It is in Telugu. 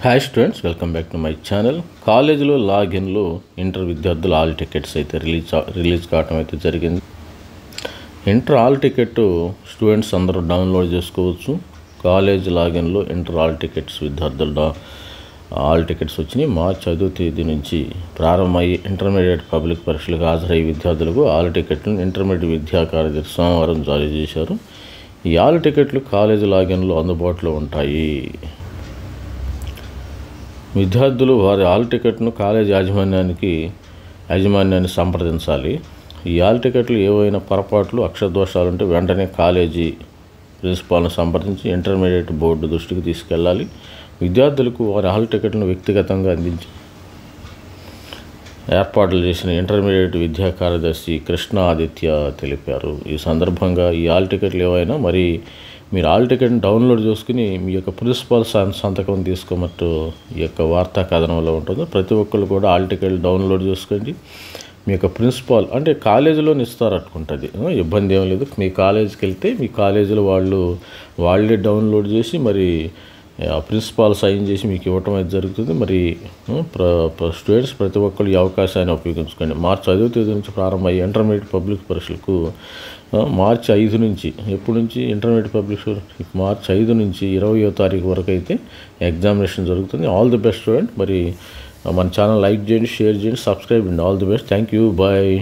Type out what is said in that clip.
Hi students, welcome back to my channel. కాలేజీలో లాగిన్లో ఇంటర్ విద్యార్థుల హాల్ టికెట్స్ అయితే రిలీజ్ కావడం అయితే జరిగింది. ఇంటర్ హాల్ టికెట్ స్టూడెంట్స్ అందరూ డౌన్లోడ్ చేసుకోవచ్చు. కాలేజ్ లాగిన్లో ఇంటర్ హాల్ టికెట్స్ విద్యార్థుల హాల్ టికెట్స్ వచ్చినాయి. మార్చి 5వ తేదీ నుంచి ప్రారంభమయ్యి ఇంటర్మీడియట్ పబ్లిక్ పరీక్షలకు హాజరయ్యే విద్యార్థులకు హాల్ టికెట్లను ఇంటర్మీడియట్ విద్యా కార్యదర్శి సోమవారం జారీ చేశారు. ఈ హాల్ టికెట్లు కాలేజ్ లాగిన్లో అందుబాటులో ఉంటాయి. విద్యార్థులు వారి హాల్ టికెట్ను కాలేజ్ యాజమాన్యాన్ని సంప్రదించాలి. ఈ హాల్ టికెట్లు ఏవైనా పొరపాట్లు అక్షరదోషాలు ఉంటే వెంటనే కాలేజీ ప్రిన్సిపాల్ను సంప్రదించి ఇంటర్మీడియట్ బోర్డు దృష్టికి తీసుకెళ్ళాలి. విద్యార్థులకు వారి హాల్ టికెట్ను వ్యక్తిగతంగా అందించి ఏర్పాట్లు చేసిన ఇంటర్మీడియట్ విద్యా కార్యదర్శి కృష్ణ ఆదిత్య తెలిపారు. ఈ సందర్భంగా ఈ హాల్ టికెట్లు ఏవైనా మీరు హాల్ టికెట్ని డౌన్లోడ్ చేసుకుని మీ యొక్క ప్రిన్సిపాల్ సంతకం తీసుకోమట్టు ఈ యొక్క వార్తా కథనంలో ఉంటుంది. ప్రతి ఒక్కళ్ళు కూడా హాల్ టికెట్లు డౌన్లోడ్ చేసుకోండి. మీ యొక్క ప్రిన్సిపాల్ అంటే కాలేజీలోనే ఇస్తారు అనుకుంటుంది, ఇబ్బంది ఏం లేదు. మీ కాలేజీకి వెళ్తే మీ కాలేజీలో వాళ్ళే డౌన్లోడ్ చేసి ప్రిన్సిపాల్ సైన్ చేసి మీకు ఇవ్వటం అయితే జరుగుతుంది. స్టూడెంట్స్ ప్రతి ఒక్కరు ఈ అవకాశాన్ని ఉపయోగించుకోండి. మార్చి 5వ తేదీ నుంచి ప్రారంభమయ్యే ఇంటర్మీడియట్ పబ్లిక్ పరీక్షలకు మార్చి 5 నుంచి ఎప్పటి నుంచి ఇంటర్మీడియట్ పబ్లిక్ మార్చి 5 నుంచి 20వ తారీఖు వరకు అయితే ఎగ్జామినేషన్ జరుగుతుంది. All the best student. మన ఛానల్ లైక్ చేయండి, షేర్ చేయండి, సబ్స్క్రైబ్ అండి. All the best. Thank you. Bye.